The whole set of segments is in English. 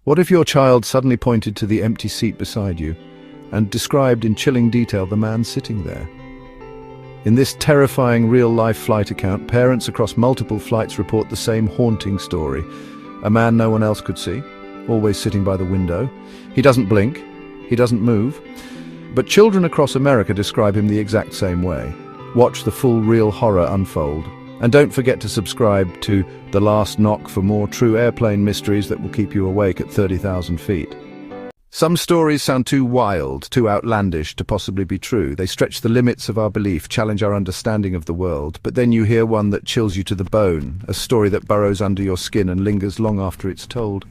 What if your child suddenly pointed to the empty seat beside you and described in chilling detail the man sitting there? In this terrifying real-life flight account, parents across multiple flights report the same haunting story. A man no one else could see, always sitting by the window. He doesn't blink, he doesn't move. But children across America describe him the exact same way. Watch the full real horror unfold. And don't forget to subscribe to The Last Knock for more true airplane mysteries that will keep you awake at 30,000 feet. Some stories sound too wild, too outlandish to possibly be true. They stretch the limits of our belief, challenge our understanding of the world. But then you hear one that chills you to the bone, a story that burrows under your skin and lingers long after it's told.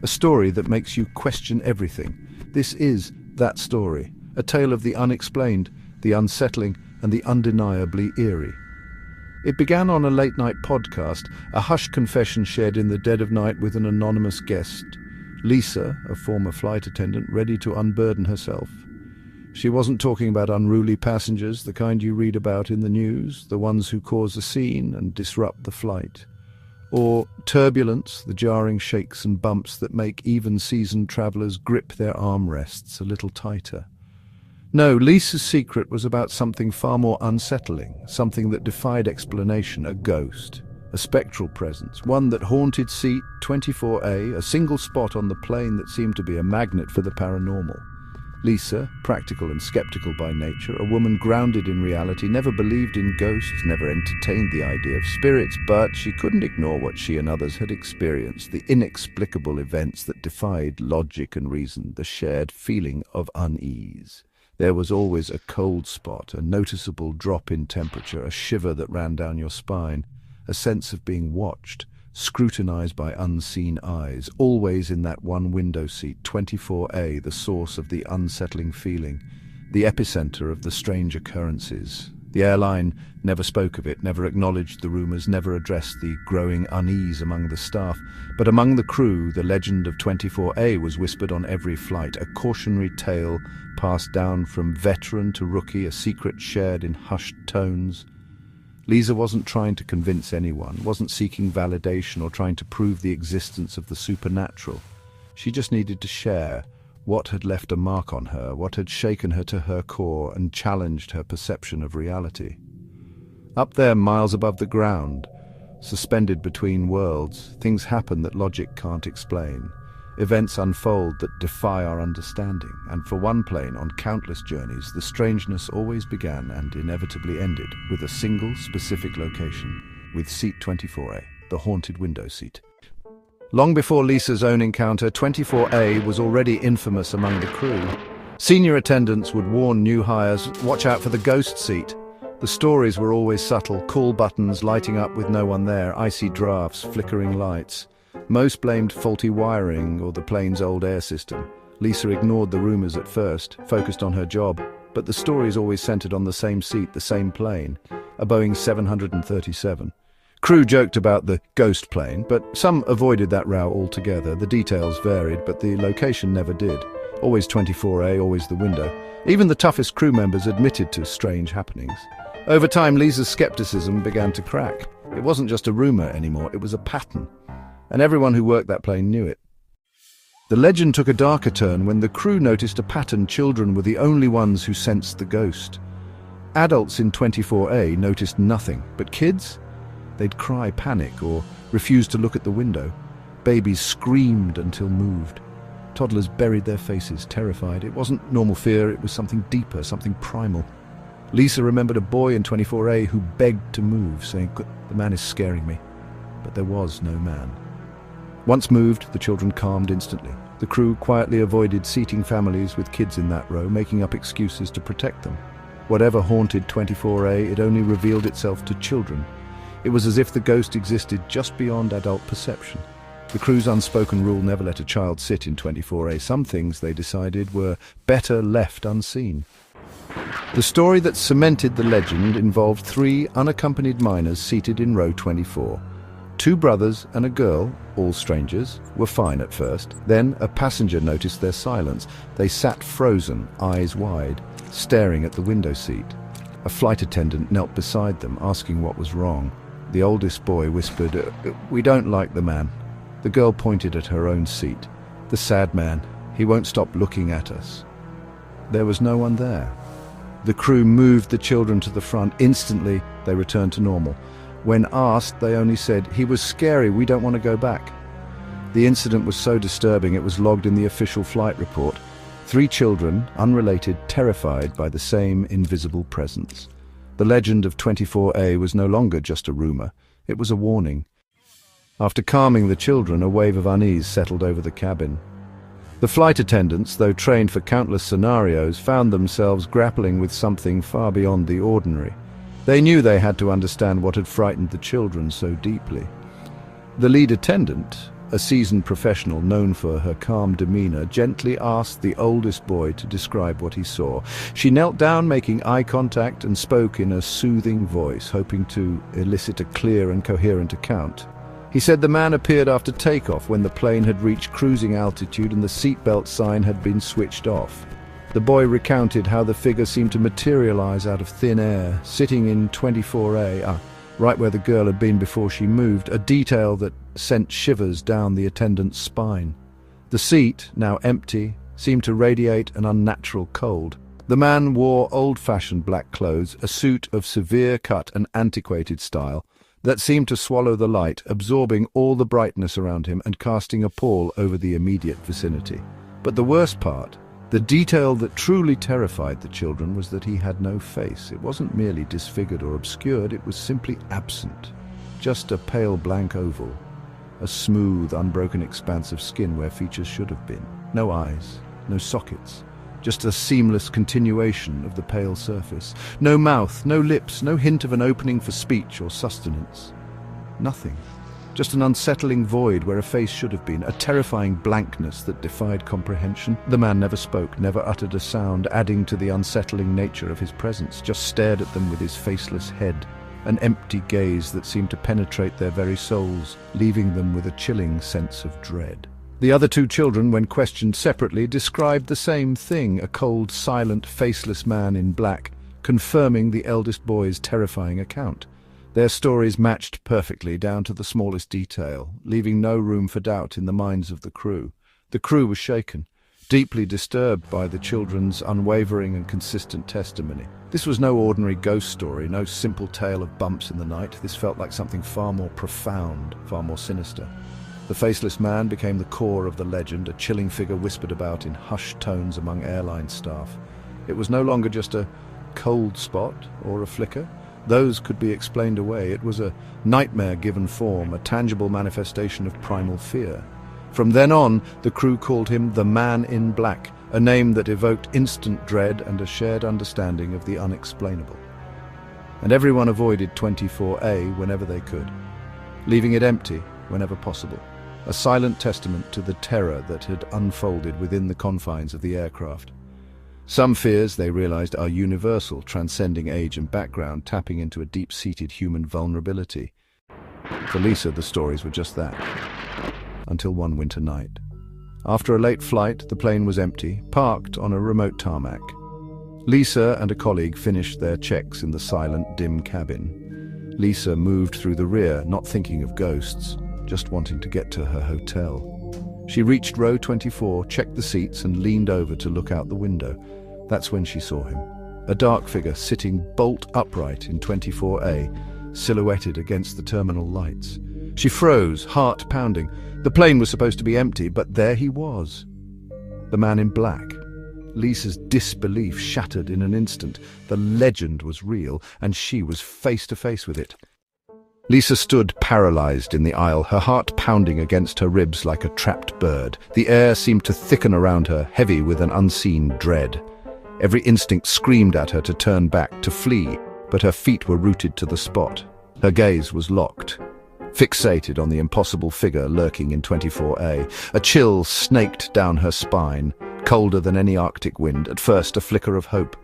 A story that makes you question everything. This is that story, a tale of the unexplained, the unsettling, and the undeniably eerie. It began on a late-night podcast, a hushed confession shared in the dead of night with an anonymous guest. Lisa, a former flight attendant, ready to unburden herself. She wasn't talking about unruly passengers, the kind you read about in the news, the ones who cause a scene and disrupt the flight. Or turbulence, the jarring shakes and bumps that make even seasoned travelers grip their armrests a little tighter. No, Lisa's secret was about something far more unsettling, something that defied explanation, a ghost, a spectral presence, one that haunted seat 24A, a single spot on the plane that seemed to be a magnet for the paranormal. Lisa, practical and skeptical by nature, a woman grounded in reality, never believed in ghosts, never entertained the idea of spirits, but she couldn't ignore what she and others had experienced, the inexplicable events that defied logic and reason, the shared feeling of unease. There was always a cold spot, a noticeable drop in temperature, a shiver that ran down your spine, a sense of being watched, scrutinized by unseen eyes, always in that one window seat, 24A, the source of the unsettling feeling, the epicenter of the strange occurrences. The airline never spoke of it, never acknowledged the rumors, never addressed the growing unease among the staff. But among the crew, the legend of 24A was whispered on every flight, a cautionary tale passed down from veteran to rookie, a secret shared in hushed tones. Lisa wasn't trying to convince anyone, wasn't seeking validation or trying to prove the existence of the supernatural. She just needed to share what had left a mark on her, what had shaken her to her core and challenged her perception of reality. Up there, miles above the ground, suspended between worlds, things happen that logic can't explain. Events unfold that defy our understanding, and for one plane on countless journeys, the strangeness always began and inevitably ended with a single specific location, with seat 24A, the haunted window seat. Long before Lisa's own encounter, 24A was already infamous among the crew. Senior attendants would warn new hires, watch out for the ghost seat. The stories were always subtle, call buttons lighting up with no one there, icy drafts, flickering lights. Most blamed faulty wiring or the plane's old air system. Lisa ignored the rumors at first, focused on her job, but the stories always centered on the same seat, the same plane, a Boeing 737. Crew joked about the ghost plane, but some avoided that row altogether. The details varied, but the location never did. Always 24A, always the window. Even the toughest crew members admitted to strange happenings. Over time, Lisa's skepticism began to crack. It wasn't just a rumor anymore, it was a pattern. And everyone who worked that plane knew it. The legend took a darker turn when the crew noticed a pattern. Children were the only ones who sensed the ghost. Adults in 24A noticed nothing, but kids? They'd cry panic or refuse to look at the window. Babies screamed until moved. Toddlers buried their faces, terrified. It wasn't normal fear, it was something deeper, something primal. Lisa remembered a boy in 24A who begged to move, saying, "The man is scaring me." But there was no man. Once moved, the children calmed instantly. The crew quietly avoided seating families with kids in that row, making up excuses to protect them. Whatever haunted 24A, it only revealed itself to children. It was as if the ghost existed just beyond adult perception. The crew's unspoken rule never let a child sit in 24A. Some things, they decided, were better left unseen. The story that cemented the legend involved 3 unaccompanied minors seated in row 24. 2 brothers and a girl, all strangers, were fine at first. Then a passenger noticed their silence. They sat frozen, eyes wide, staring at the window seat. A flight attendant knelt beside them, asking what was wrong. The oldest boy whispered, "We don't like the man." The girl pointed at her own seat. The sad man, he won't stop looking at us. There was no one there. The crew moved the children to the front. Instantly, they returned to normal. When asked, they only said, "He was scary, we don't want to go back." The incident was so disturbing it was logged in the official flight report. 3 children, unrelated, terrified by the same invisible presence. The legend of 24A was no longer just a rumor, it was a warning. After calming the children, a wave of unease settled over the cabin. The flight attendants, though trained for countless scenarios, found themselves grappling with something far beyond the ordinary. They knew they had to understand what had frightened the children so deeply. The lead attendant, a seasoned professional known for her calm demeanor, gently asked the oldest boy to describe what he saw. She knelt down, making eye contact, and spoke in a soothing voice, hoping to elicit a clear and coherent account. He said the man appeared after takeoff when the plane had reached cruising altitude and the seatbelt sign had been switched off. The boy recounted how the figure seemed to materialize out of thin air, sitting in 24A, right where the girl had been before she moved, a detail that sent shivers down the attendant's spine. The seat, now empty, seemed to radiate an unnatural cold. The man wore old-fashioned black clothes, a suit of severe cut and antiquated style, that seemed to swallow the light, absorbing all the brightness around him and casting a pall over the immediate vicinity. But the worst part, the detail that truly terrified the children, was that he had no face. It wasn't merely disfigured or obscured, it was simply absent. Just a pale blank oval, a smooth, unbroken expanse of skin where features should have been. No eyes, no sockets. Just a seamless continuation of the pale surface. No mouth, no lips, no hint of an opening for speech or sustenance. Nothing. Just an unsettling void where a face should have been, a terrifying blankness that defied comprehension. The man never spoke, never uttered a sound, adding to the unsettling nature of his presence, just stared at them with his faceless head, an empty gaze that seemed to penetrate their very souls, leaving them with a chilling sense of dread. The other 2 children, when questioned separately, described the same thing, a cold, silent, faceless man in black, confirming the eldest boy's terrifying account. Their stories matched perfectly down to the smallest detail, leaving no room for doubt in the minds of the crew. The crew was shaken, deeply disturbed by the children's unwavering and consistent testimony. This was no ordinary ghost story, no simple tale of bumps in the night. This felt like something far more profound, far more sinister. The faceless man became the core of the legend, a chilling figure whispered about in hushed tones among airline staff. It was no longer just a cold spot or a flicker. Those could be explained away. It was a nightmare given form, a tangible manifestation of primal fear. From then on, the crew called him the Man in Black, a name that evoked instant dread and a shared understanding of the unexplainable. And everyone avoided 24A whenever they could, leaving it empty whenever possible. A silent testament to the terror that had unfolded within the confines of the aircraft. Some fears, they realized, are universal, transcending age and background, tapping into a deep-seated human vulnerability. For Lisa, the stories were just that. Until one winter night. After a late flight, the plane was empty, parked on a remote tarmac. Lisa and a colleague finished their checks in the silent, dim cabin. Lisa moved through the rear, not thinking of ghosts, just wanting to get to her hotel. She reached row 24, checked the seats, and leaned over to look out the window. That's when she saw him. A dark figure sitting bolt upright in 24A, silhouetted against the terminal lights. She froze, heart pounding. The plane was supposed to be empty, but there he was. The man in black. Lisa's disbelief shattered in an instant. The legend was real, and she was face to face with it. Lisa stood paralyzed in the aisle, her heart pounding against her ribs like a trapped bird. The air seemed to thicken around her, heavy with an unseen dread. Every instinct screamed at her to turn back, to flee, but her feet were rooted to the spot. Her gaze was locked, fixated on the impossible figure lurking in 24A. A chill snaked down her spine, colder than any Arctic wind, at first a flicker of hope.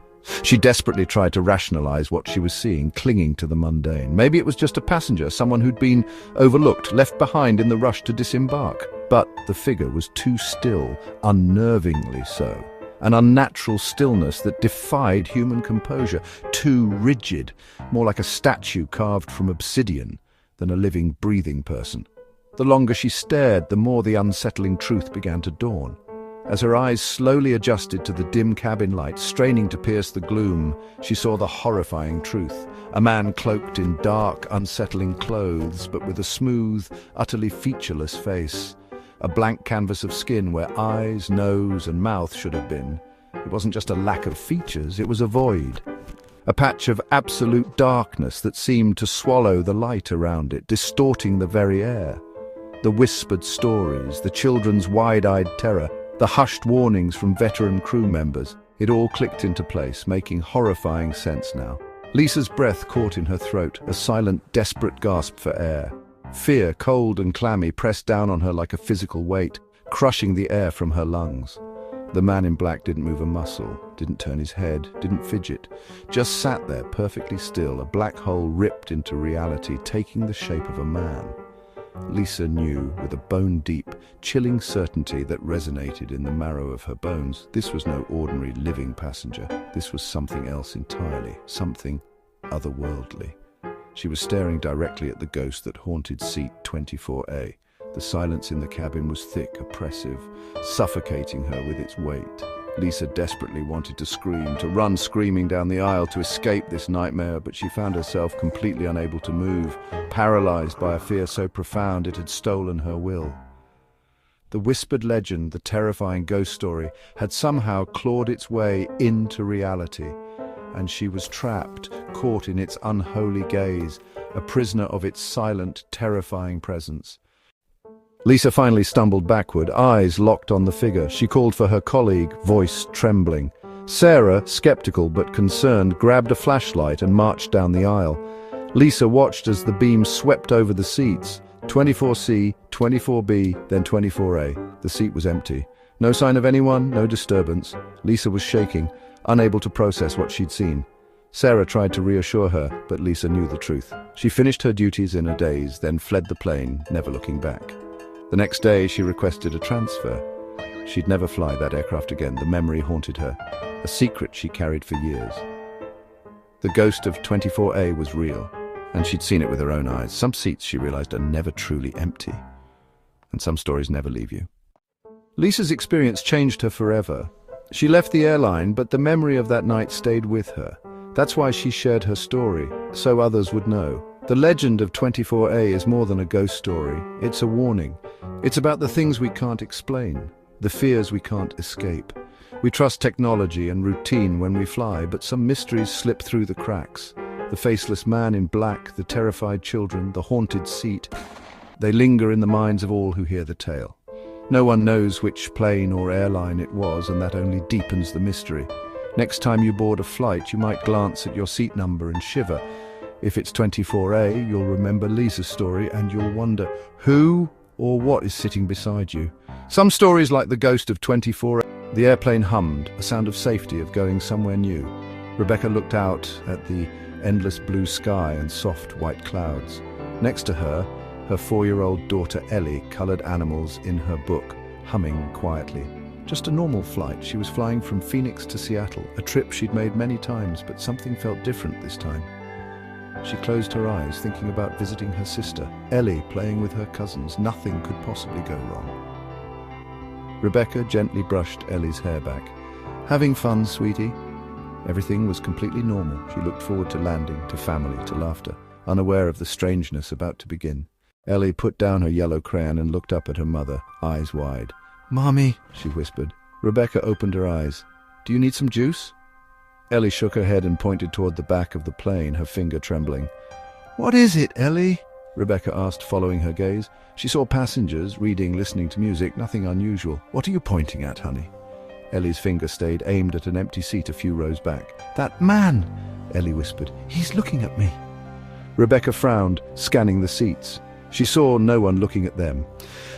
She desperately tried to rationalize what she was seeing, clinging to the mundane. Maybe it was just a passenger, someone who'd been overlooked, left behind in the rush to disembark. But the figure was too still, unnervingly so. An unnatural stillness that defied human composure, too rigid, more like a statue carved from obsidian than a living, breathing person. The longer she stared, the more the unsettling truth began to dawn. As her eyes slowly adjusted to the dim cabin light, straining to pierce the gloom, she saw the horrifying truth. A man cloaked in dark, unsettling clothes, but with a smooth, utterly featureless face. A blank canvas of skin where eyes, nose, and mouth should have been. It wasn't just a lack of features, it was a void. A patch of absolute darkness that seemed to swallow the light around it, distorting the very air. The whispered stories, the children's wide-eyed terror, the hushed warnings from veteran crew members, it all clicked into place, making horrifying sense now. Lisa's breath caught in her throat, a silent, desperate gasp for air. Fear, cold and clammy, pressed down on her like a physical weight, crushing the air from her lungs. The man in black didn't move a muscle, didn't turn his head, didn't fidget, just sat there perfectly still, a black hole ripped into reality, taking the shape of a man. Lisa knew, with a bone-deep, chilling certainty that resonated in the marrow of her bones, this was no ordinary living passenger. This was something else entirely, something otherworldly. She was staring directly at the ghost that haunted seat 24A. The silence in the cabin was thick, oppressive, suffocating her with its weight. Lisa desperately wanted to scream, to run screaming down the aisle to escape this nightmare, but she found herself completely unable to move, paralyzed by a fear so profound it had stolen her will. The whispered legend, the terrifying ghost story, had somehow clawed its way into reality, and she was trapped, caught in its unholy gaze, a prisoner of its silent, terrifying presence. Lisa finally stumbled backward, eyes locked on the figure. She called for her colleague, voice trembling. Sarah, skeptical but concerned, grabbed a flashlight and marched down the aisle. Lisa watched as the beam swept over the seats. 24C, 24B, then 24A. The seat was empty. No sign of anyone, no disturbance. Lisa was shaking, unable to process what she'd seen. Sarah tried to reassure her, but Lisa knew the truth. She finished her duties in a daze, then fled the plane, never looking back. The next day, she requested a transfer. She'd never fly that aircraft again. The memory haunted her, a secret she carried for years. The ghost of 24A was real, and she'd seen it with her own eyes. Some seats, she realized, are never truly empty, and some stories never leave you. Lisa's experience changed her forever. She left the airline, but the memory of that night stayed with her. That's why she shared her story, so others would know. The legend of 24A is more than a ghost story. It's a warning. It's about the things we can't explain, the fears we can't escape. We trust technology and routine when we fly, but some mysteries slip through the cracks. The faceless man in black, the terrified children, the haunted seat. They linger in the minds of all who hear the tale. No one knows which plane or airline it was, and that only deepens the mystery. Next time you board a flight, you might glance at your seat number and shiver. If it's 24A, you'll remember Lisa's story and you'll wonder who or what is sitting beside you. Some stories, like the ghost of 24A, the airplane hummed, a sound of safety, of going somewhere new. Rebecca looked out at the endless blue sky and soft white clouds. Next to her, her 4-year-old daughter Ellie colored animals in her book, humming quietly. Just a normal flight. She was flying from Phoenix to Seattle, a trip she'd made many times, but something felt different this time. She closed her eyes, thinking about visiting her sister, Ellie, playing with her cousins. Nothing could possibly go wrong. Rebecca gently brushed Ellie's hair back. "Having fun, sweetie?" Everything was completely normal. She looked forward to landing, to family, to laughter, unaware of the strangeness about to begin. Ellie put down her yellow crayon and looked up at her mother, eyes wide. "Mommy," she whispered. Rebecca opened her eyes. "Do you need some juice?" Ellie shook her head and pointed toward the back of the plane, her finger trembling. "What is it, Ellie?" Rebecca asked, following her gaze. She saw passengers, reading, listening to music, nothing unusual. "What are you pointing at, honey?" Ellie's finger stayed aimed at an empty seat a few rows back. "That man," Ellie whispered. "He's looking at me." Rebecca frowned, scanning the seats. She saw no one looking at them.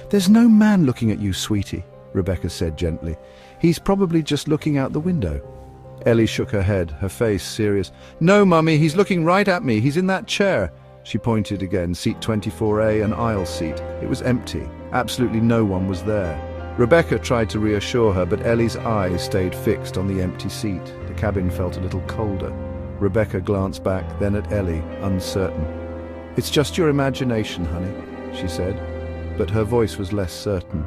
"There's no man looking at you, sweetie," Rebecca said gently. "He's probably just looking out the window." Ellie shook her head, her face serious. "No, Mummy, he's looking right at me. He's in that chair." She pointed again, seat 24A, an aisle seat. It was empty. Absolutely no one was there. Rebecca tried to reassure her, but Ellie's eyes stayed fixed on the empty seat. The cabin felt a little colder. Rebecca glanced back, then at Ellie, uncertain. "It's just your imagination, honey," she said. but her voice was less certain.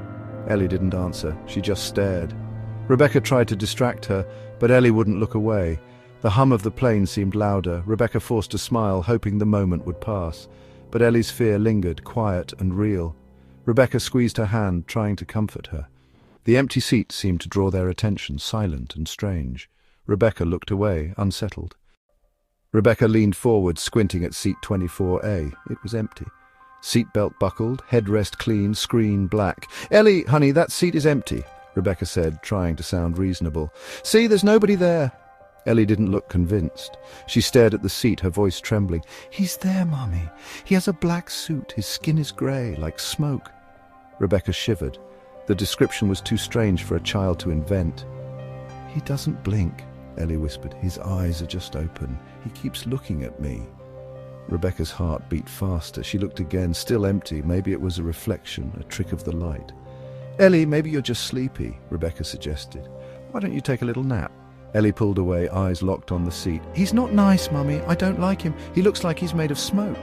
Ellie didn't answer. She just stared. Rebecca tried to distract her, but Ellie wouldn't look away. The hum of the plane seemed louder. Rebecca forced a smile, hoping the moment would pass. But Ellie's fear lingered, quiet and real. Rebecca squeezed her hand, trying to comfort her. The empty seat seemed to draw their attention, silent and strange. Rebecca looked away, unsettled. Rebecca leaned forward, squinting at seat 24A. It was empty. Seatbelt buckled, headrest clean, screen black. "Ellie, honey, that seat is empty," Rebecca said, trying to sound reasonable. "See, there's nobody there." Ellie didn't look convinced. She stared at the seat, her voice trembling. "He's there, Mommy. He has a black suit. His skin is grey, like smoke." Rebecca shivered. The description was too strange for a child to invent. "He doesn't blink," Ellie whispered. "His eyes are just open. He keeps looking at me." Rebecca's heart beat faster. She looked again, still empty. Maybe it was a reflection, a trick of the light. "Ellie, maybe you're just sleepy," Rebecca suggested. "Why don't you take a little nap?" Ellie pulled away, eyes locked on the seat. "He's not nice, Mummy. I don't like him. He looks like he's made of smoke."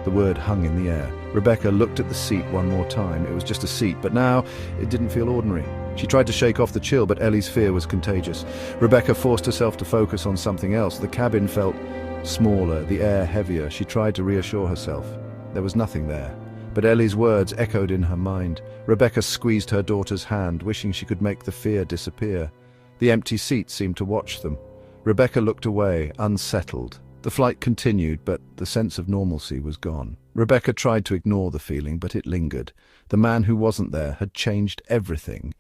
The word hung in the air. Rebecca looked at the seat one more time. It was just a seat, but now it didn't feel ordinary. She tried to shake off the chill, but Ellie's fear was contagious. Rebecca forced herself to focus on something else. The cabin felt smaller, the air heavier. She tried to reassure herself. There was nothing there. But Ellie's words echoed in her mind. Rebecca squeezed her daughter's hand, wishing she could make the fear disappear. The empty seat seemed to watch them. Rebecca looked away, unsettled. The flight continued, but the sense of normalcy was gone. Rebecca tried to ignore the feeling, but it lingered. The man who wasn't there had changed everything,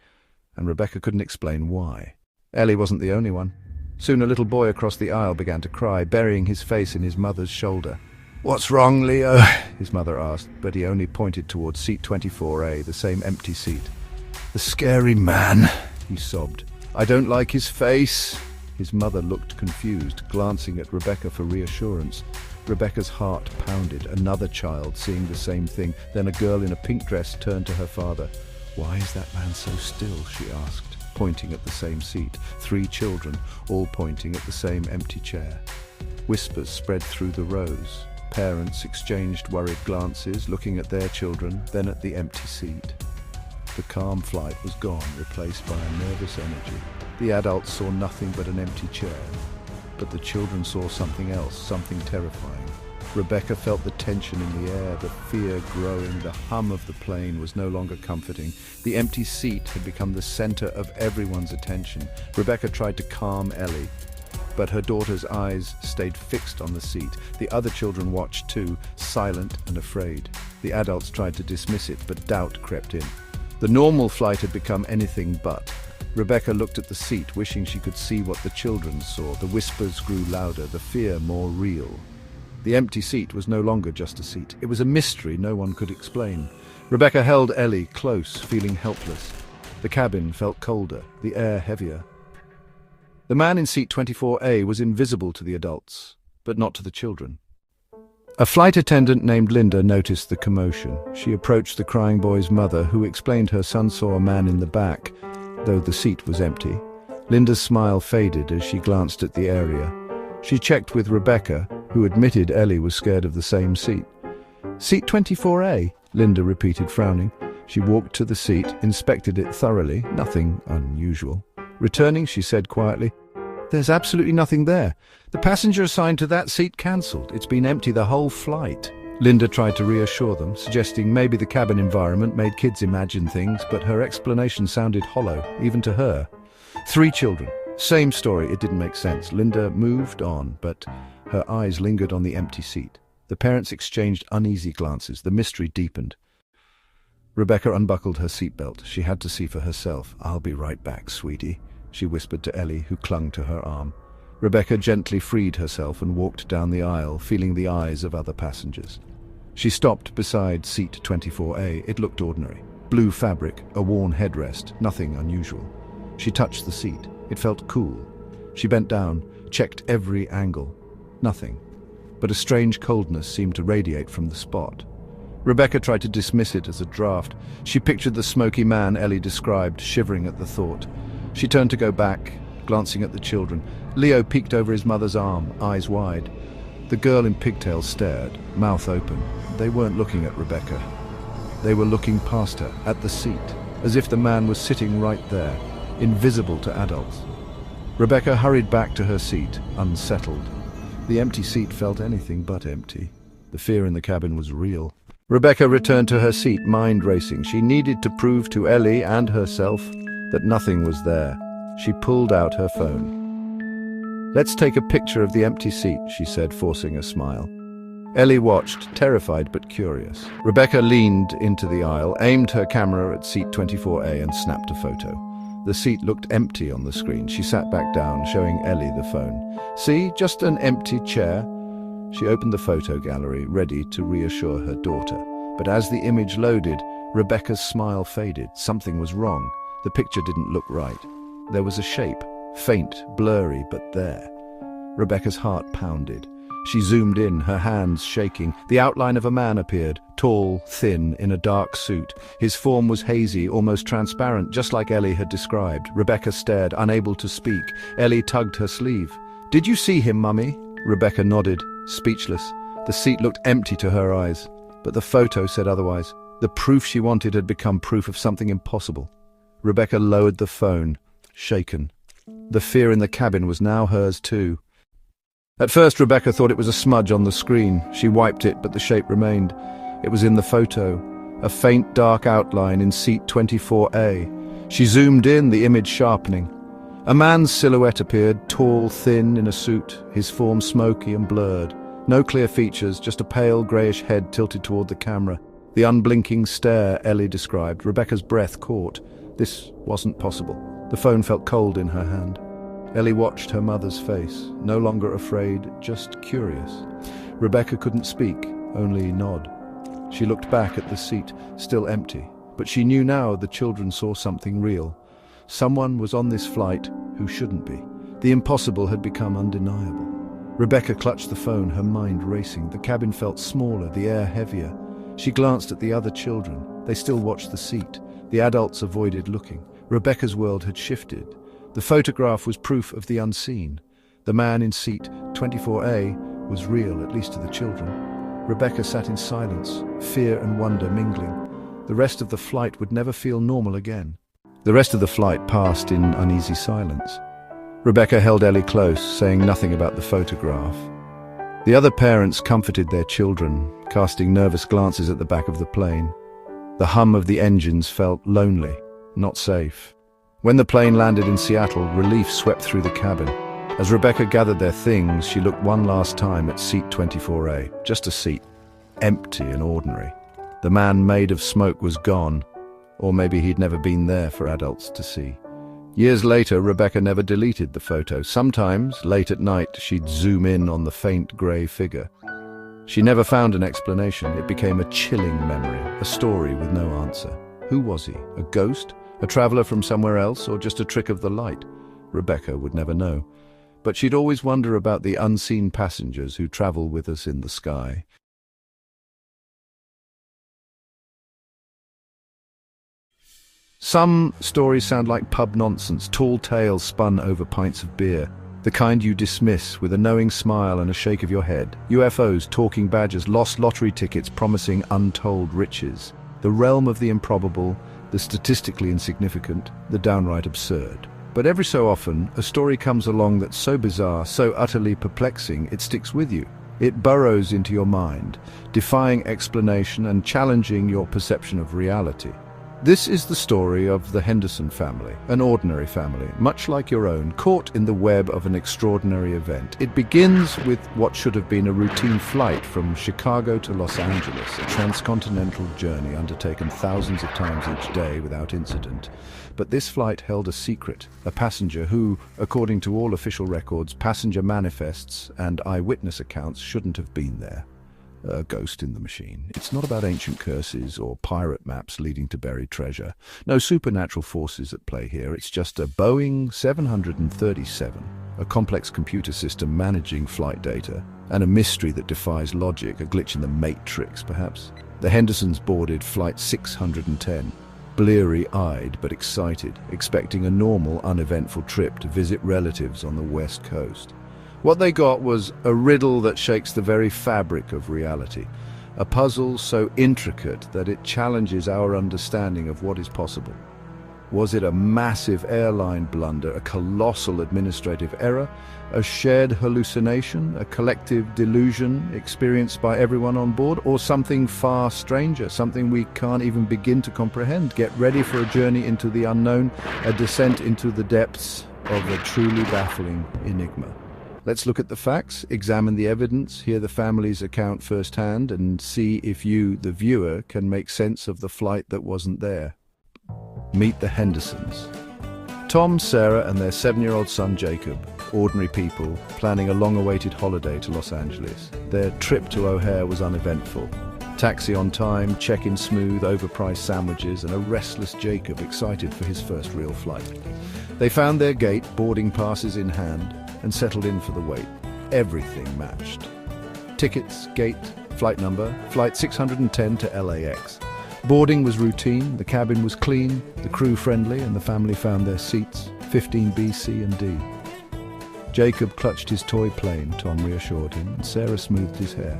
and Rebecca couldn't explain why. Ellie wasn't the only one. Soon a little boy across the aisle began to cry, burying his face in his mother's shoulder. "What's wrong, Leo?" his mother asked, but he only pointed towards seat 24A, the same empty seat. "The scary man," he sobbed. "I don't like his face." His mother looked confused, glancing at Rebecca for reassurance. Rebecca's heart pounded. Another child seeing the same thing. Then a girl in a pink dress turned to her father. "Why is that man so still?" she asked, pointing at the same seat. 3 children, all pointing at the same empty chair. Whispers spread through the rows. Parents exchanged worried glances, looking at their children, then at the empty seat. The calm flight was gone, replaced by a nervous energy. The adults saw nothing but an empty chair, but the children saw something else, something terrifying. Rebecca felt the tension in the air, the fear growing. The hum of the plane was no longer comforting. The empty seat had become the center of everyone's attention. Rebecca tried to calm Ellie, but her daughter's eyes stayed fixed on the seat. The other children watched too, silent and afraid. The adults tried to dismiss it, but doubt crept in. The normal flight had become anything but. Rebecca looked at the seat, wishing she could see what the children saw. The whispers grew louder, the fear more real. The empty seat was no longer just a seat. It was a mystery no one could explain. Rebecca held Ellie close, feeling helpless. The cabin felt colder, the air heavier. The man in seat 24A was invisible to the adults, but not to the children. A flight attendant named Linda noticed the commotion. She approached the crying boy's mother, who explained her son saw a man in the back, though the seat was empty. Linda's smile faded as she glanced at the area. She checked with Rebecca, who admitted Ellie was scared of the same seat. "Seat 24A, Linda repeated, frowning. She walked to the seat, inspected it thoroughly, nothing unusual. Returning, she said quietly, "There's absolutely nothing there. The passenger assigned to that seat cancelled. It's been empty the whole flight." Linda tried to reassure them, suggesting maybe the cabin environment made kids imagine things, but her explanation sounded hollow, even to her. 3 children. Same story, it didn't make sense. Linda moved on, but her eyes lingered on the empty seat. The parents exchanged uneasy glances. The mystery deepened. Rebecca unbuckled her seatbelt. She had to see for herself. "I'll be right back, sweetie," she whispered to Ellie, who clung to her arm. Rebecca gently freed herself and walked down the aisle, feeling the eyes of other passengers. She stopped beside seat 24A. It looked ordinary. Blue fabric, a worn headrest, nothing unusual. She touched the seat. It felt cool. She bent down, checked every angle. Nothing. But a strange coldness seemed to radiate from the spot. Rebecca tried to dismiss it as a draft. She pictured the smoky man Ellie described, shivering at the thought. She turned to go back, glancing at the children. Leo peeked over his mother's arm, eyes wide. The girl in pigtails stared, mouth open. They weren't looking at Rebecca. They were looking past her, at the seat, as if the man was sitting right there, invisible to adults. Rebecca hurried back to her seat, unsettled. The empty seat felt anything but empty. The fear in the cabin was real. Rebecca returned to her seat, mind racing. She needed to prove to Ellie and herself that nothing was there. She pulled out her phone. "Let's take a picture of the empty seat," she said, forcing a smile. Ellie watched, terrified but curious. Rebecca leaned into the aisle, aimed her camera at seat 24A and snapped a photo. The seat looked empty on the screen. She sat back down, showing Ellie the phone. "See, just an empty chair." She opened the photo gallery, ready to reassure her daughter. But as the image loaded, Rebecca's smile faded. Something was wrong. The picture didn't look right. There was a shape, faint, blurry, but there. Rebecca's heart pounded. She zoomed in, her hands shaking. The outline of a man appeared, tall, thin, in a dark suit. His form was hazy, almost transparent, just like Ellie had described. Rebecca stared, unable to speak. Ellie tugged her sleeve. "Did you see him, Mummy?" Rebecca nodded, speechless. The seat looked empty to her eyes, but the photo said otherwise. The proof she wanted had become proof of something impossible. Rebecca lowered the phone, shaken. The fear in the cabin was now hers too. At first, Rebecca thought it was a smudge on the screen. She wiped it, but the shape remained. It was in the photo, a faint dark outline in seat 24A. She zoomed in, the image sharpening. A man's silhouette appeared, tall, thin, in a suit, his form smoky and blurred. No clear features, just a pale, greyish head tilted toward the camera. The unblinking stare Ellie described. Rebecca's breath caught. This wasn't possible. The phone felt cold in her hand. Ellie watched her mother's face, no longer afraid, just curious. Rebecca couldn't speak, only nod. She looked back at the seat, still empty, but she knew now the children saw something real. Someone was on this flight who shouldn't be. The impossible had become undeniable. Rebecca clutched the phone, her mind racing. The cabin felt smaller, the air heavier. She glanced at the other children. They still watched the seat. The adults avoided looking. Rebecca's world had shifted. The photograph was proof of the unseen. The man in seat 24A was real, at least to the children. Rebecca sat in silence, fear and wonder mingling. The rest of the flight would never feel normal again. The rest of the flight passed in uneasy silence. Rebecca held Ellie close, saying nothing about the photograph. The other parents comforted their children, casting nervous glances at the back of the plane. The hum of the engines felt lonely, not safe. When the plane landed in Seattle, relief swept through the cabin. As Rebecca gathered their things, she looked one last time at seat 24A. Just a seat, empty and ordinary. The man made of smoke was gone, or maybe he'd never been there for adults to see. Years later, Rebecca never deleted the photo. Sometimes, late at night, she'd zoom in on the faint grey figure. She never found an explanation. It became a chilling memory, a story with no answer. Who was he? A ghost? A traveler from somewhere else, or just a trick of the light? Rebecca would never know. But she'd always wonder about the unseen passengers who travel with us in the sky. Some stories sound like pub nonsense, tall tales spun over pints of beer. The kind you dismiss with a knowing smile and a shake of your head. UFOs, talking badgers, lost lottery tickets promising untold riches. The realm of the improbable, the statistically insignificant, the downright absurd. But every so often, a story comes along that's so bizarre, so utterly perplexing, it sticks with you. It burrows into your mind, defying explanation and challenging your perception of reality. This is the story of the Henderson family, an ordinary family, much like your own, caught in the web of an extraordinary event. It begins with what should have been a routine flight from Chicago to Los Angeles, a transcontinental journey undertaken thousands of times each day without incident. But this flight held a secret, a passenger who, according to all official records, passenger manifests, and eyewitness accounts, shouldn't have been there. A ghost in the machine. It's not about ancient curses or pirate maps leading to buried treasure. No supernatural forces at play here. It's just a Boeing 737, a complex computer system managing flight data, and a mystery that defies logic, a glitch in the matrix, perhaps. The Hendersons boarded Flight 610, bleary-eyed but excited, expecting a normal, uneventful trip to visit relatives on the West Coast. What they got was a riddle that shakes the very fabric of reality. a puzzle so intricate that it challenges our understanding of what is possible. Was it a massive airline blunder, a colossal administrative error, a shared hallucination, a collective delusion experienced by everyone on board, or something far stranger, something we can't even begin to comprehend? Get ready for a journey into the unknown, a descent into the depths of a truly baffling enigma. Let's look at the facts, examine the evidence, hear the family's account firsthand, and see if you, the viewer, can make sense of the flight that wasn't there. Meet the Hendersons. Tom, Sarah, and their 7-year-old son Jacob, ordinary people, planning a long-awaited holiday to Los Angeles. Their trip to O'Hare was uneventful. Taxi on time, check-in smooth, overpriced sandwiches, and a restless Jacob excited for his first real flight. They found their gate, boarding passes in hand, and settled in for the wait. Everything matched. Tickets, gate, flight number, flight 610 to LAX. Boarding was routine, the cabin was clean, the crew friendly, and the family found their seats, 15B, C, and D. Jacob clutched his toy plane, Tom reassured him, and Sarah smoothed his hair.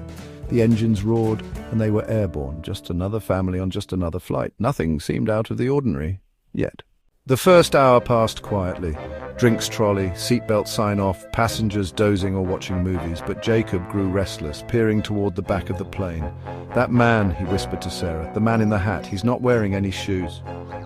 The engines roared, and they were airborne, just another family on just another flight. Nothing seemed out of the ordinary, yet. The first hour passed quietly. Drinks trolley, seatbelt sign-off, passengers dozing or watching movies, but Jacob grew restless, peering toward the back of the plane. "That man," he whispered to Sarah, "the man in the hat, he's not wearing any shoes."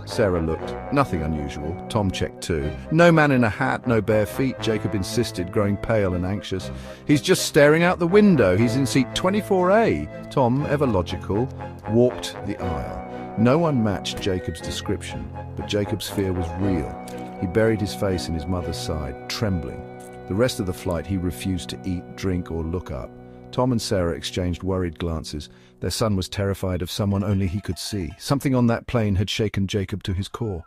Sarah looked. Nothing unusual. Tom checked too. "No man in a hat, no bare feet," Jacob insisted, growing pale and anxious. "He's just staring out the window. He's in seat 24A. Tom, ever logical, walked the aisle. No one matched Jacob's description, but Jacob's fear was real. He buried his face in his mother's side, trembling. The rest of the flight he refused to eat, drink, or look up. Tom and Sarah exchanged worried glances. Their son was terrified of someone only he could see. Something on that plane had shaken Jacob to his core.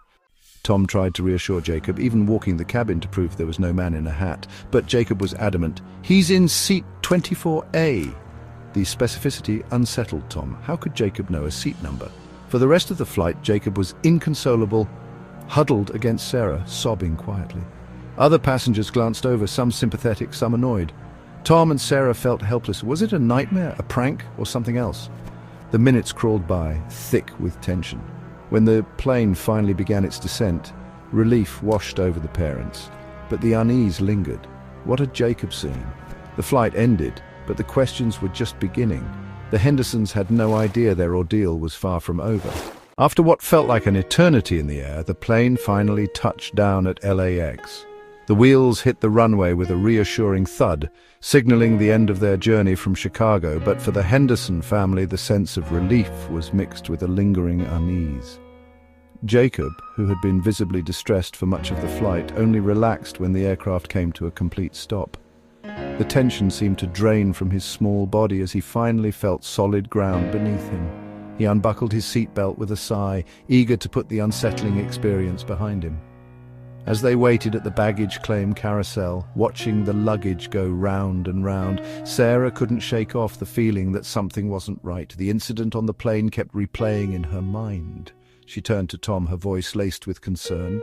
Tom tried to reassure Jacob, even walking the cabin to prove there was no man in a hat. But Jacob was adamant. "He's in seat 24A. The specificity unsettled Tom. How could Jacob know a seat number? For the rest of the flight, Jacob was inconsolable, huddled against Sarah, sobbing quietly. Other passengers glanced over, some sympathetic, some annoyed. Tom and Sarah felt helpless. Was it a nightmare, a prank, or something else? The minutes crawled by, thick with tension. When the plane finally began its descent, relief washed over the parents. But the unease lingered. What had Jacob seen? The flight ended, but the questions were just beginning. The Hendersons had no idea their ordeal was far from over. After what felt like an eternity in the air, the plane finally touched down at LAX. The wheels hit the runway with a reassuring thud, signaling the end of their journey from Chicago, but for the Henderson family the sense of relief was mixed with a lingering unease. Jacob, who had been visibly distressed for much of the flight, only relaxed when the aircraft came to a complete stop. The tension seemed to drain from his small body as he finally felt solid ground beneath him. He unbuckled his seatbelt with a sigh, eager to put the unsettling experience behind him. As they waited at the baggage claim carousel, watching the luggage go round and round, Sarah couldn't shake off the feeling that something wasn't right. The incident on the plane kept replaying in her mind. She turned to Tom, her voice laced with concern,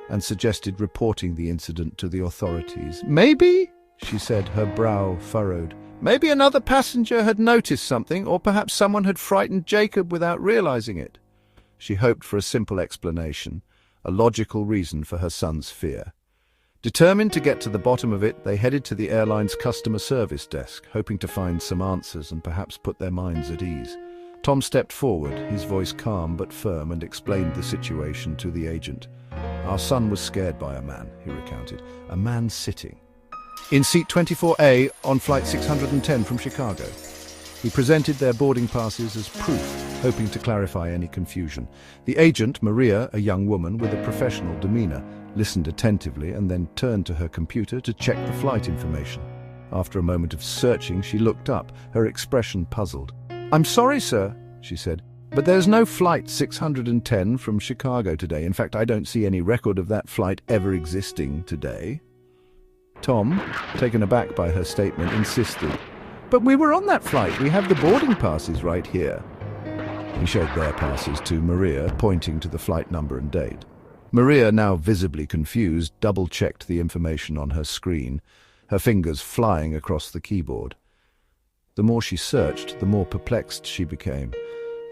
and suggested reporting the incident to the authorities. "Maybe," she said, her brow furrowed. "Maybe another passenger had noticed something, or perhaps someone had frightened Jacob without realizing it." She hoped for a simple explanation, a logical reason for her son's fear. Determined to get to the bottom of it, they headed to the airline's customer service desk, hoping to find some answers and perhaps put their minds at ease. Tom stepped forward, his voice calm but firm, and explained the situation to the agent. "Our son was scared by a man," he recounted. "A man sitting in seat 24A on flight 610 from Chicago." He presented their boarding passes as proof, hoping to clarify any confusion. The agent, Maria, a young woman with a professional demeanor, listened attentively and then turned to her computer to check the flight information. After a moment of searching, she looked up, her expression puzzled. "I'm sorry, sir," she said, "but there's no flight 610 from Chicago today. In fact, I don't see any record of that flight ever existing today." Tom, taken aback by her statement, insisted. "But we were on that flight. We have the boarding passes right here." He showed their passes to Maria, pointing to the flight number and date. Maria, now visibly confused, double-checked the information on her screen, her fingers flying across the keyboard. The more she searched, the more perplexed she became.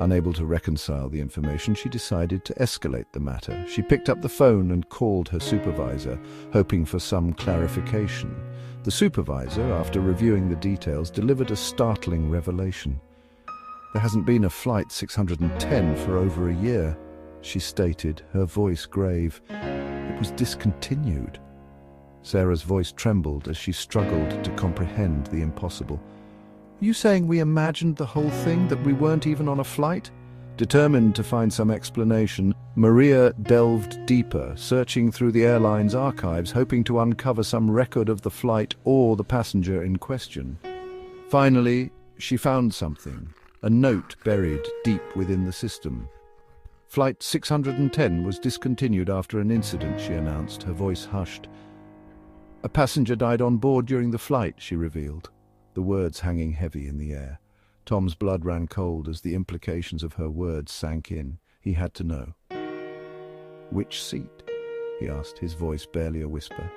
Unable to reconcile the information, she decided to escalate the matter. She picked up the phone and called her supervisor, hoping for some clarification. The supervisor, after reviewing the details, delivered a startling revelation. "There hasn't been a Flight 610 for over a year," she stated, her voice grave. "It was discontinued." Sarah's voice trembled as she struggled to comprehend the impossible. "Are you saying we imagined the whole thing, that we weren't even on a flight?" Determined to find some explanation, Maria delved deeper, searching through the airline's archives, hoping to uncover some record of the flight or the passenger in question. Finally, she found something, a note buried deep within the system. "Flight 610 was discontinued after an incident," she announced, her voice hushed. "A passenger died on board during the flight," she revealed, the words hanging heavy in the air. Tom's blood ran cold as the implications of her words sank in. He had to know. "Which seat?" he asked, his voice barely a whisper.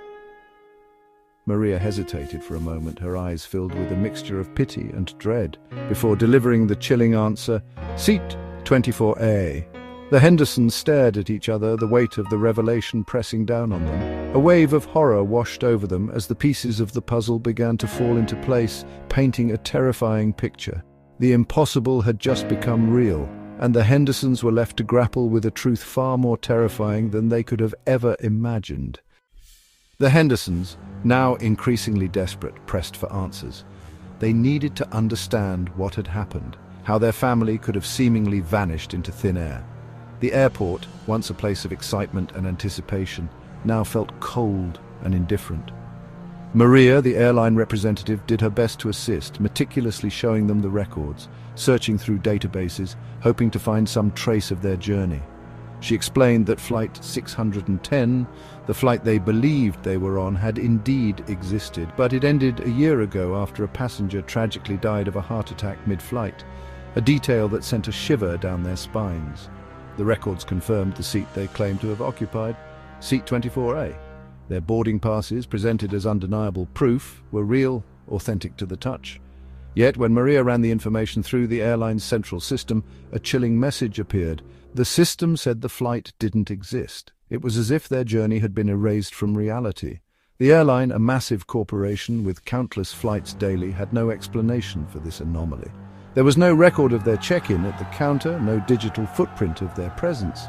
Maria hesitated for a moment, her eyes filled with a mixture of pity and dread, before delivering the chilling answer, "Seat 24A." The Hendersons stared at each other, the weight of the revelation pressing down on them. A wave of horror washed over them as the pieces of the puzzle began to fall into place, painting a terrifying picture. The impossible had just become real, and the Hendersons were left to grapple with a truth far more terrifying than they could have ever imagined. The Hendersons, now increasingly desperate, pressed for answers. They needed to understand what had happened, how their family could have seemingly vanished into thin air. The airport, once a place of excitement and anticipation, now felt cold and indifferent. Maria, the airline representative, did her best to assist, meticulously showing them the records, searching through databases, hoping to find some trace of their journey. She explained that Flight 610, the flight they believed they were on, had indeed existed, but it ended a year ago after a passenger tragically died of a heart attack mid-flight, a detail that sent a shiver down their spines. The records confirmed the seat they claimed to have occupied, Seat 24A. Their boarding passes, presented as undeniable proof, were real, authentic to the touch. Yet when Maria ran the information through the airline's central system, a chilling message appeared. The system said the flight didn't exist. It was as if their journey had been erased from reality. The airline, a massive corporation with countless flights daily, had no explanation for this anomaly. There was no record of their check-in at the counter, no digital footprint of their presence.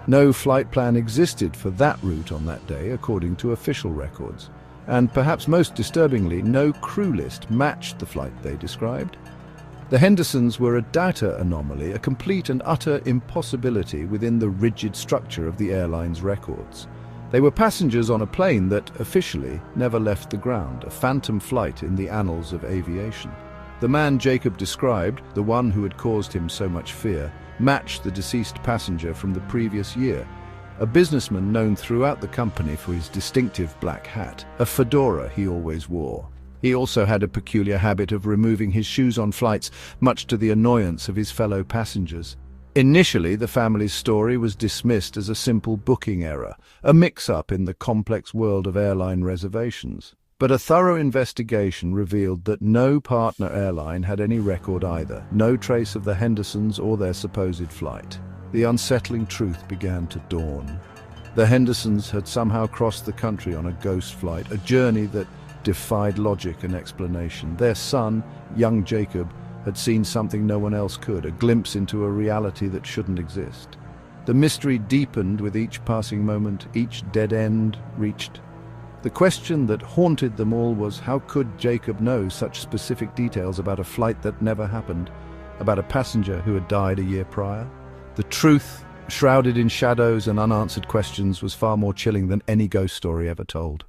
No flight plan existed for that route on that day, according to official records. And perhaps most disturbingly, no crew list matched the flight they described. The Hendersons were a data anomaly, a complete and utter impossibility within the rigid structure of the airline's records. They were passengers on a plane that, officially, never left the ground, a phantom flight in the annals of aviation. The man Jacob described, the one who had caused him so much fear, matched the deceased passenger from the previous year, a businessman known throughout the company for his distinctive black hat, a fedora he always wore. He also had a peculiar habit of removing his shoes on flights, much to the annoyance of his fellow passengers. Initially, the family's story was dismissed as a simple booking error, a mix-up in the complex world of airline reservations. But a thorough investigation revealed that no partner airline had any record either, no trace of the Hendersons or their supposed flight. The unsettling truth began to dawn. The Hendersons had somehow crossed the country on a ghost flight, a journey that defied logic and explanation. Their son, young Jacob, had seen something no one else could, a glimpse into a reality that shouldn't exist. The mystery deepened with each passing moment, each dead end reached. The question that haunted them all was, how could Jacob know such specific details about a flight that never happened, about a passenger who had died a year prior? The truth, shrouded in shadows and unanswered questions, was far more chilling than any ghost story ever told.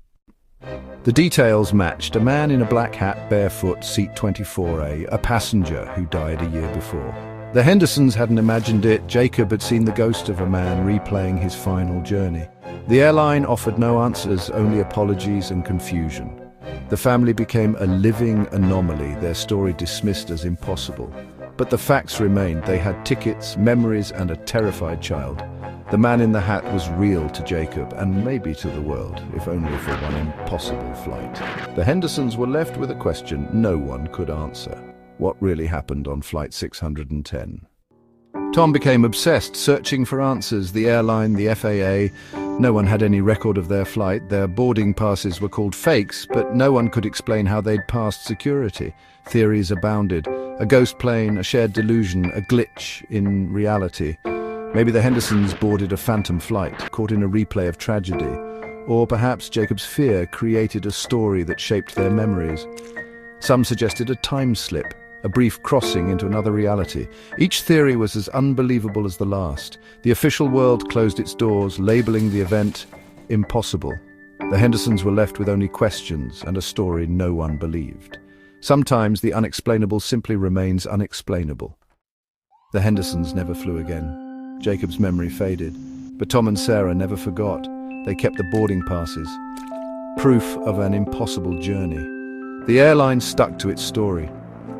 The details matched: a man in a black hat, barefoot, seat 24A, a passenger who died a year before. The Hendersons hadn't imagined it. Jacob had seen the ghost of a man replaying his final journey. The airline offered no answers, only apologies and confusion. The family became a living anomaly, their story dismissed as impossible. But the facts remained. They had tickets, memories, and a terrified child. The man in the hat was real to Jacob, and maybe to the world, if only for one impossible flight. The Hendersons were left with a question no one could answer. What really happened on Flight 610? Tom became obsessed, searching for answers. The airline, the FAA, no one had any record of their flight. Their boarding passes were called fakes, but no one could explain how they'd passed security. Theories abounded. A ghost plane, a shared delusion, a glitch in reality. Maybe the Hendersons boarded a phantom flight, caught in a replay of tragedy. Or perhaps Jacob's fear created a story that shaped their memories. Some suggested a time slip, a brief crossing into another reality. Each theory was as unbelievable as the last. The official world closed its doors, labeling the event impossible. The Hendersons were left with only questions and a story no one believed. Sometimes the unexplainable simply remains unexplainable. The Hendersons never flew again. Jacob's memory faded, but Tom and Sarah never forgot. They kept the boarding passes, proof of an impossible journey. The airline stuck to its story.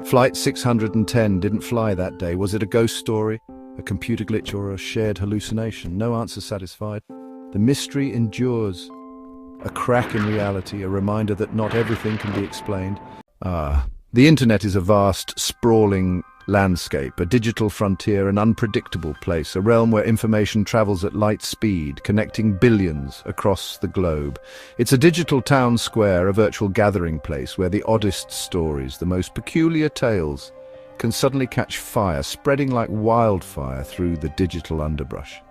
Flight 610 didn't fly that day. Was it a ghost story, a computer glitch, or a shared hallucination? No answer satisfied. The mystery endures. A crack in reality, a reminder that not everything can be explained. The internet is a vast, sprawling landscape, a digital frontier, an unpredictable place, a realm where information travels at light speed, connecting billions across the globe. It's a digital town square, a virtual gathering place where the oddest stories, the most peculiar tales, can suddenly catch fire, spreading like wildfire through the digital underbrush.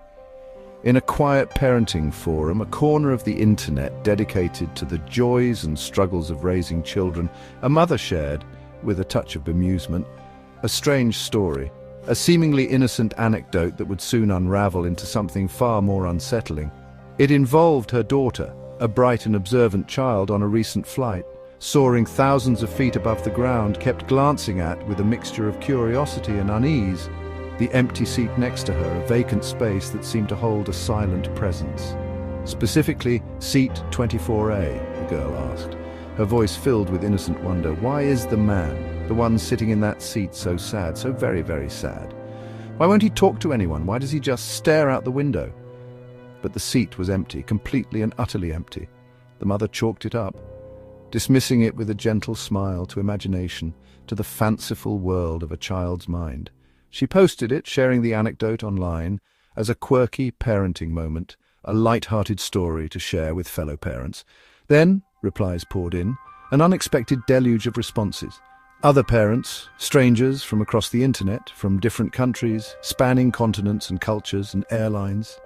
In a quiet parenting forum, a corner of the internet dedicated to the joys and struggles of raising children, a mother shared, with a touch of bemusement, a strange story, a seemingly innocent anecdote that would soon unravel into something far more unsettling. It involved her daughter, a bright and observant child on a recent flight, soaring thousands of feet above the ground, kept glancing at, with a mixture of curiosity and unease, the empty seat next to her, a vacant space that seemed to hold a silent presence. Specifically, seat 24A, the girl asked, her voice filled with innocent wonder. Why is the man, the one sitting in that seat, so sad, so very, very sad? Why won't he talk to anyone? Why does he just stare out the window? But the seat was empty, completely and utterly empty. The mother chalked it up, dismissing it with a gentle smile to imagination, to the fanciful world of a child's mind. She posted it, sharing the anecdote online, as a quirky parenting moment, a light-hearted story to share with fellow parents. Then, replies poured in, an unexpected deluge of responses. Other parents, strangers from across the internet, from different countries, spanning continents and cultures and airlines,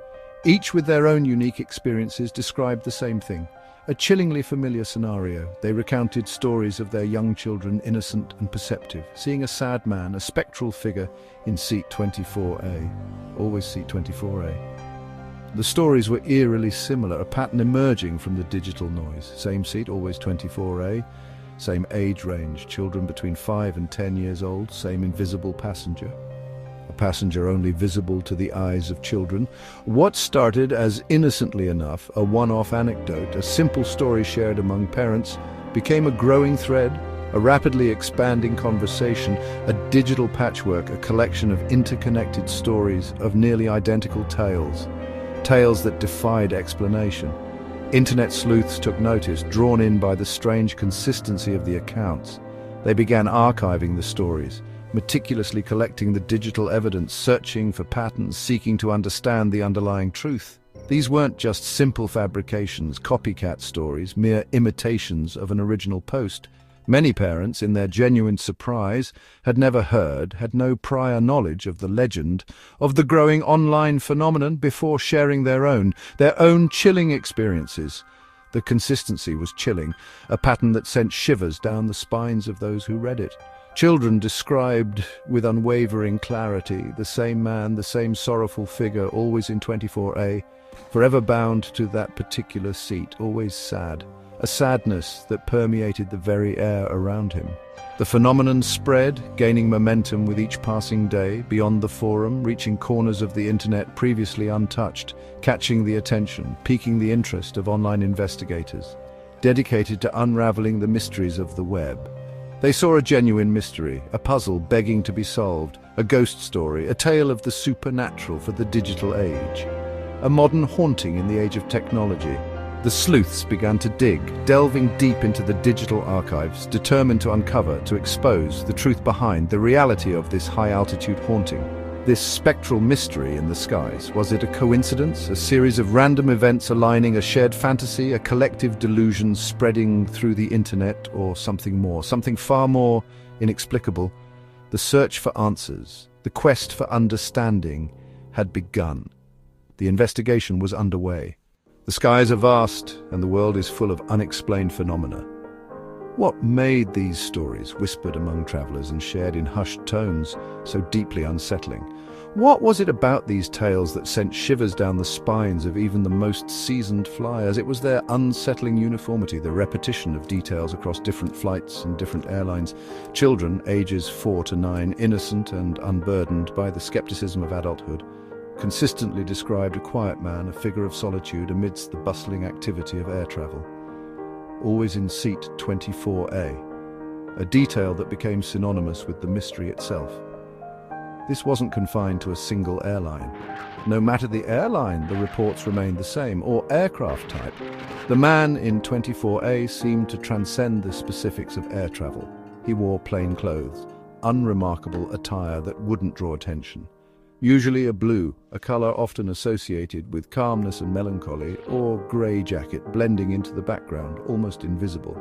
each with their own unique experiences, described the same thing. A chillingly familiar scenario. They recounted stories of their young children, innocent and perceptive, seeing a sad man, a spectral figure in seat 24A. Always seat 24A. The stories were eerily similar, a pattern emerging from the digital noise. Same seat, always 24A. Same age range, children between 5 and 10 years old. Same invisible passenger. A passenger only visible to the eyes of children. What started as, innocently enough, a one-off anecdote, a simple story shared among parents, became a growing thread, a rapidly expanding conversation, a digital patchwork, a collection of interconnected stories of nearly identical tales. Tales that defied explanation. Internet sleuths took notice, drawn in by the strange consistency of the accounts. They began archiving the stories, meticulously collecting the digital evidence, searching for patterns, seeking to understand the underlying truth. These weren't just simple fabrications, copycat stories, mere imitations of an original post. Many parents, in their genuine surprise, had never heard, had no prior knowledge of the legend, of the growing online phenomenon before sharing their own chilling experiences. The consistency was chilling, a pattern that sent shivers down the spines of those who read it. Children described with unwavering clarity the same man, the same sorrowful figure, always in 24A, forever bound to that particular seat, always sad, a sadness that permeated the very air around him. The phenomenon spread, gaining momentum with each passing day, beyond the forum, reaching corners of the internet previously untouched, catching the attention, piquing the interest of online investigators, dedicated to unraveling the mysteries of the web. They saw a genuine mystery, a puzzle begging to be solved, a ghost story, a tale of the supernatural for the digital age, a modern haunting in the age of technology. The sleuths began to dig, delving deep into the digital archives, determined to uncover, to expose, the truth behind the reality of this high-altitude haunting. This spectral mystery in the skies. Was it a coincidence, a series of random events aligning, a shared fantasy, a collective delusion spreading through the internet, or something more, something far more inexplicable? The search for answers, the quest for understanding, had begun. The investigation was underway. The skies are vast, and the world is full of unexplained phenomena. What made these stories, whispered among travelers and shared in hushed tones, so deeply unsettling? What was it about these tales that sent shivers down the spines of even the most seasoned flyers? It was their unsettling uniformity, the repetition of details across different flights and different airlines. Children, ages 4 to 9, innocent and unburdened by the skepticism of adulthood, consistently described a quiet man, a figure of solitude amidst the bustling activity of air travel. Always in seat 24A, a detail that became synonymous with the mystery itself. This wasn't confined to a single airline. No matter the airline, the reports remained the same, or aircraft type. The man in 24A seemed to transcend the specifics of air travel. He wore plain clothes, unremarkable attire that wouldn't draw attention. Usually a blue, a color often associated with calmness and melancholy, or grey jacket blending into the background, almost invisible,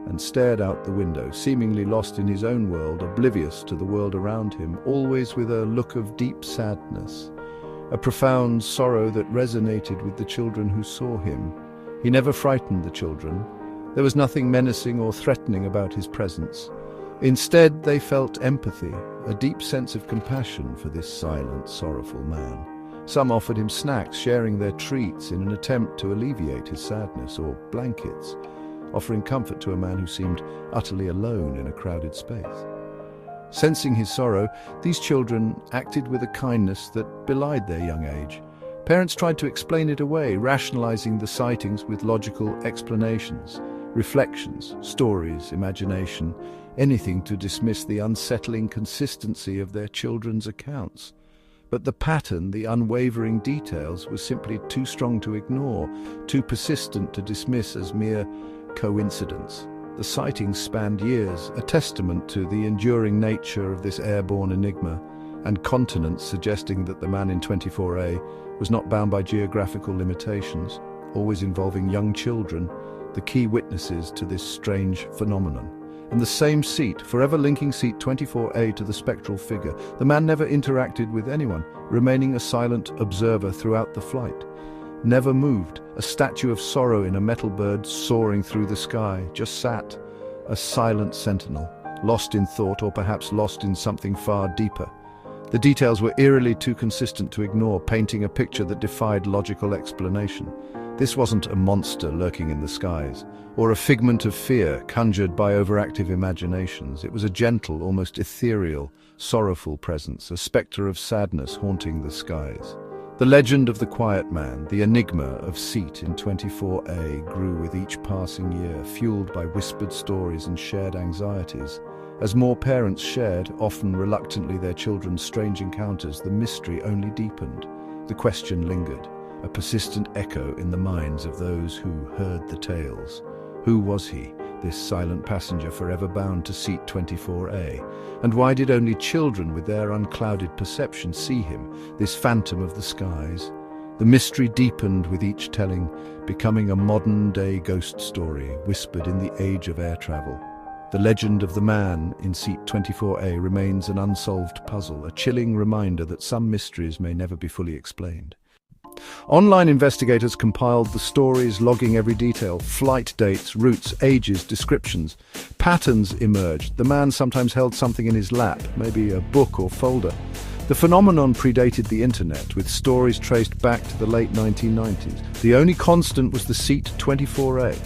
and stared out the window, seemingly lost in his own world, oblivious to the world around him, always with a look of deep sadness, a profound sorrow that resonated with the children who saw him. He never frightened the children. There was nothing menacing or threatening about his presence. Instead, they felt empathy, a deep sense of compassion for this silent, sorrowful man. Some offered him snacks, sharing their treats in an attempt to alleviate his sadness, or blankets, offering comfort to a man who seemed utterly alone in a crowded space. Sensing his sorrow, these children acted with a kindness that belied their young age. Parents tried to explain it away, rationalizing the sightings with logical explanations, reflections, stories, imagination, anything to dismiss the unsettling consistency of their children's accounts. But the pattern, the unwavering details, was simply too strong to ignore, too persistent to dismiss as mere coincidence. The sightings spanned years, a testament to the enduring nature of this airborne enigma, and continents suggesting that the man in 24A was not bound by geographical limitations, always involving young children, the key witnesses to this strange phenomenon. And the same seat, forever linking seat 24A to the spectral figure, the man never interacted with anyone, remaining a silent observer throughout the flight. Never moved, a statue of sorrow in a metal bird soaring through the sky, just sat, a silent sentinel, lost in thought or perhaps lost in something far deeper. The details were eerily too consistent to ignore, painting a picture that defied logical explanation. This wasn't a monster lurking in the skies, or a figment of fear conjured by overactive imaginations. It was a gentle, almost ethereal, sorrowful presence, a spectre of sadness haunting the skies. The legend of the quiet man, the enigma of seat in 24A, grew with each passing year, fueled by whispered stories and shared anxieties. As more parents shared, often reluctantly, their children's strange encounters, the mystery only deepened. The question lingered, a persistent echo in the minds of those who heard the tales. Who was he, this silent passenger forever bound to seat 24A? And why did only children with their unclouded perception see him, this phantom of the skies? The mystery deepened with each telling, becoming a modern-day ghost story, whispered in the age of air travel. The legend of the man in seat 24A remains an unsolved puzzle, a chilling reminder that some mysteries may never be fully explained. Online investigators compiled the stories, logging every detail: flight dates, routes, ages, descriptions. Patterns emerged. The man sometimes held something in his lap, maybe a book or folder. The phenomenon predated the internet, with stories traced back to the late 1990s. The only constant was the seat 24A.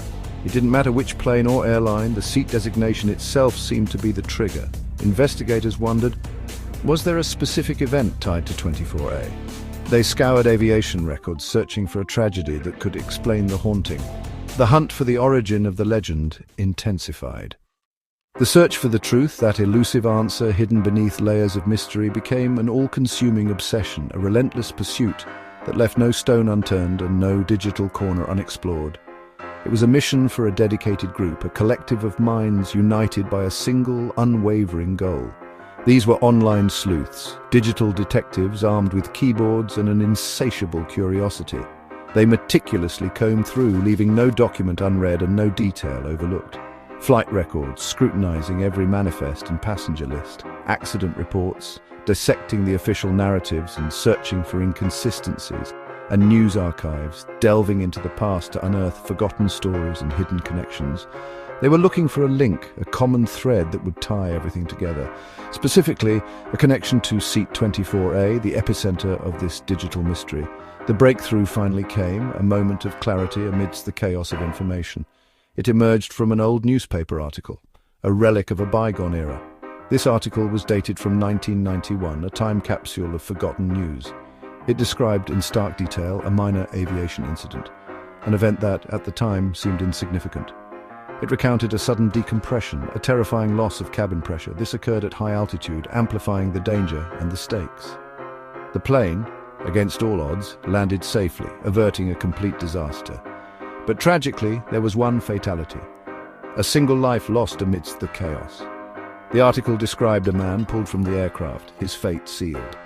It didn't matter which plane or airline, the seat designation itself seemed to be the trigger. Investigators wondered, was there a specific event tied to 24A? They scoured aviation records, searching for a tragedy that could explain the haunting. The hunt for the origin of the legend intensified. The search for the truth, that elusive answer hidden beneath layers of mystery, became an all-consuming obsession, a relentless pursuit that left no stone unturned and no digital corner unexplored. It was a mission for a dedicated group, a collective of minds united by a single, unwavering goal. These were online sleuths, digital detectives armed with keyboards and an insatiable curiosity. They meticulously combed through, leaving no document unread and no detail overlooked. Flight records, scrutinizing every manifest and passenger list, accident reports, dissecting the official narratives and searching for inconsistencies, and news archives, delving into the past to unearth forgotten stories and hidden connections. They were looking for a link, a common thread that would tie everything together. Specifically, a connection to Seat 24A, the epicenter of this digital mystery. The breakthrough finally came, a moment of clarity amidst the chaos of information. It emerged from an old newspaper article, a relic of a bygone era. This article was dated from 1991, a time capsule of forgotten news. It described in stark detail a minor aviation incident, an event that, at the time, seemed insignificant. It recounted a sudden decompression, a terrifying loss of cabin pressure. This occurred at high altitude, amplifying the danger and the stakes. The plane, against all odds, landed safely, averting a complete disaster. But tragically, there was one fatality. A single life lost amidst the chaos. The article described a man pulled from the aircraft, his fate sealed.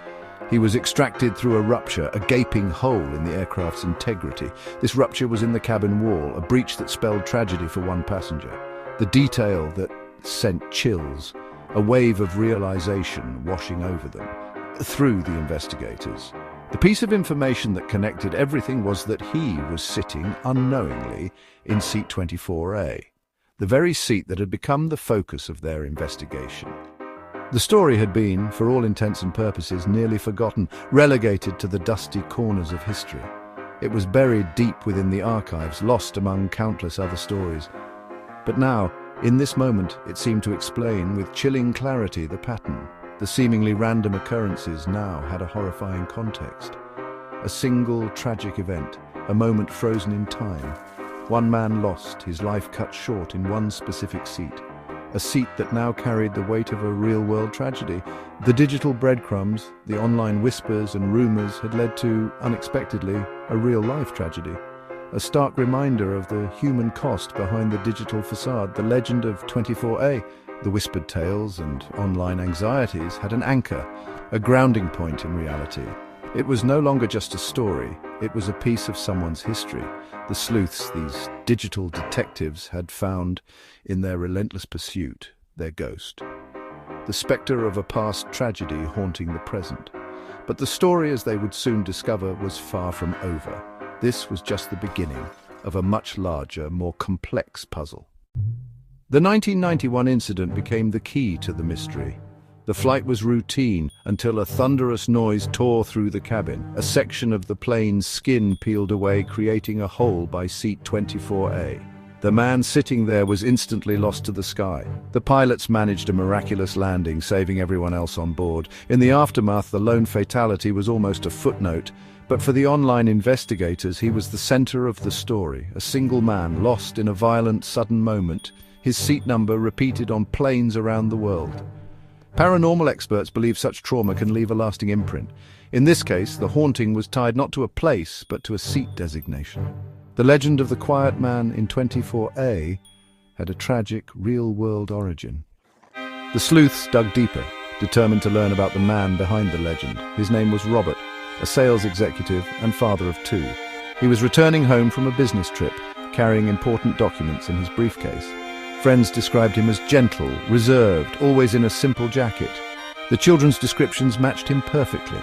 He was extracted through a rupture, a gaping hole in the aircraft's integrity. This rupture was in the cabin wall, a breach that spelled tragedy for one passenger. The detail that sent chills, a wave of realization washing over them, through the investigators. The piece of information that connected everything was that he was sitting unknowingly in Seat 24A, the very seat that had become the focus of their investigation. The story had been, for all intents and purposes, nearly forgotten, relegated to the dusty corners of history. It was buried deep within the archives, lost among countless other stories. But now, in this moment, it seemed to explain with chilling clarity the pattern. The seemingly random occurrences now had a horrifying context. A single tragic event, a moment frozen in time. One man lost, his life cut short in one specific seat. A seat that now carried the weight of a real-world tragedy. The digital breadcrumbs, the online whispers and rumors had led to, unexpectedly, a real-life tragedy. A stark reminder of the human cost behind the digital facade. The legend of 24A, the whispered tales and online anxieties, had an anchor, a grounding point in reality. It was no longer just a story, it was a piece of someone's history. The sleuths, these digital detectives, had found, in their relentless pursuit, their ghost. The spectre of a past tragedy haunting the present. But the story, as they would soon discover, was far from over. This was just the beginning of a much larger, more complex puzzle. The 1991 incident became the key to the mystery. The flight was routine until a thunderous noise tore through the cabin. A section of the plane's skin peeled away, creating a hole by Seat 24A. The man sitting there was instantly lost to the sky. The pilots managed a miraculous landing, saving everyone else on board. In the aftermath, the lone fatality was almost a footnote, but for the online investigators, he was the center of the story. A single man lost in a violent, sudden moment, his seat number repeated on planes around the world. Paranormal experts believe such trauma can leave a lasting imprint. In this case, the haunting was tied not to a place, but to a seat designation. The legend of the quiet man in 24A had a tragic, real-world origin. The sleuths dug deeper, determined to learn about the man behind the legend. His name was Robert, a sales executive and father of two. He was returning home from a business trip, carrying important documents in his briefcase. Friends described him as gentle, reserved, always in a simple jacket. The children's descriptions matched him perfectly.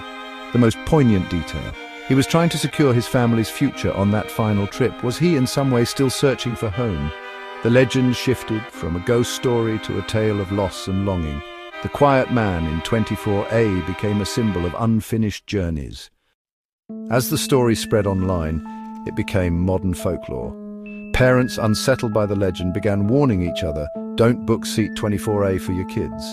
The most poignant detail. He was trying to secure his family's future on that final trip. Was he in some way still searching for home? The legend shifted from a ghost story to a tale of loss and longing. The quiet man in 24A became a symbol of unfinished journeys. As the story spread online, it became modern folklore. Parents, unsettled by the legend, began warning each other, "Don't book Seat 24A for your kids."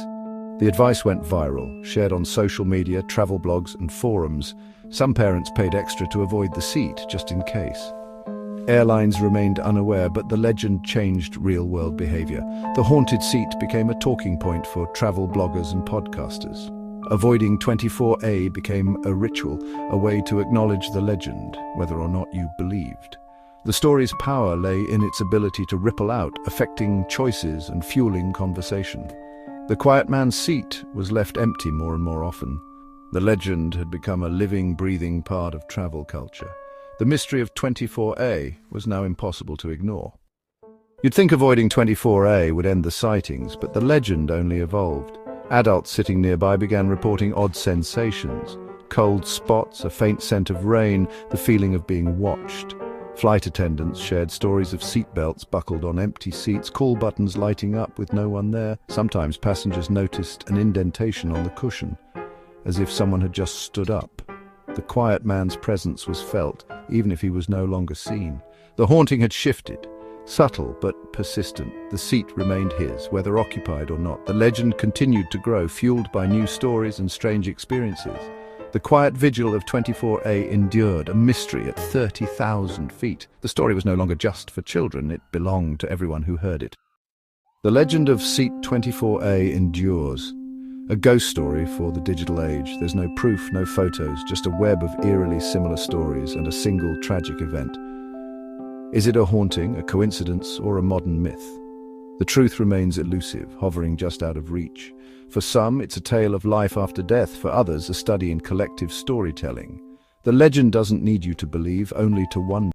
The advice went viral, shared on social media, travel blogs and forums. Some parents paid extra to avoid the seat, just in case. Airlines remained unaware, but the legend changed real-world behavior. The haunted seat became a talking point for travel bloggers and podcasters. Avoiding 24A became a ritual, a way to acknowledge the legend, whether or not you believed. The story's power lay in its ability to ripple out, affecting choices and fueling conversation. The quiet man's seat was left empty more and more often. The legend had become a living, breathing part of travel culture. The mystery of 24A was now impossible to ignore. You'd think avoiding 24A would end the sightings, but the legend only evolved. Adults sitting nearby began reporting odd sensations: cold spots, a faint scent of rain, the feeling of being watched. Flight attendants shared stories of seatbelts buckled on empty seats, call buttons lighting up with no one there. Sometimes passengers noticed an indentation on the cushion, as if someone had just stood up. The quiet man's presence was felt, even if he was no longer seen. The haunting had shifted. Subtle but persistent, the seat remained his, whether occupied or not. The legend continued to grow, fueled by new stories and strange experiences. The quiet vigil of 24A endured, a mystery at 30,000 feet. The story was no longer just for children, it belonged to everyone who heard it. The legend of Seat 24A endures. A ghost story for the digital age. There's no proof, no photos, just a web of eerily similar stories and a single tragic event. Is it a haunting, a coincidence, or a modern myth? The truth remains elusive, hovering just out of reach. For some, it's a tale of life after death. For others, a study in collective storytelling. The legend doesn't need you to believe, only to wonder.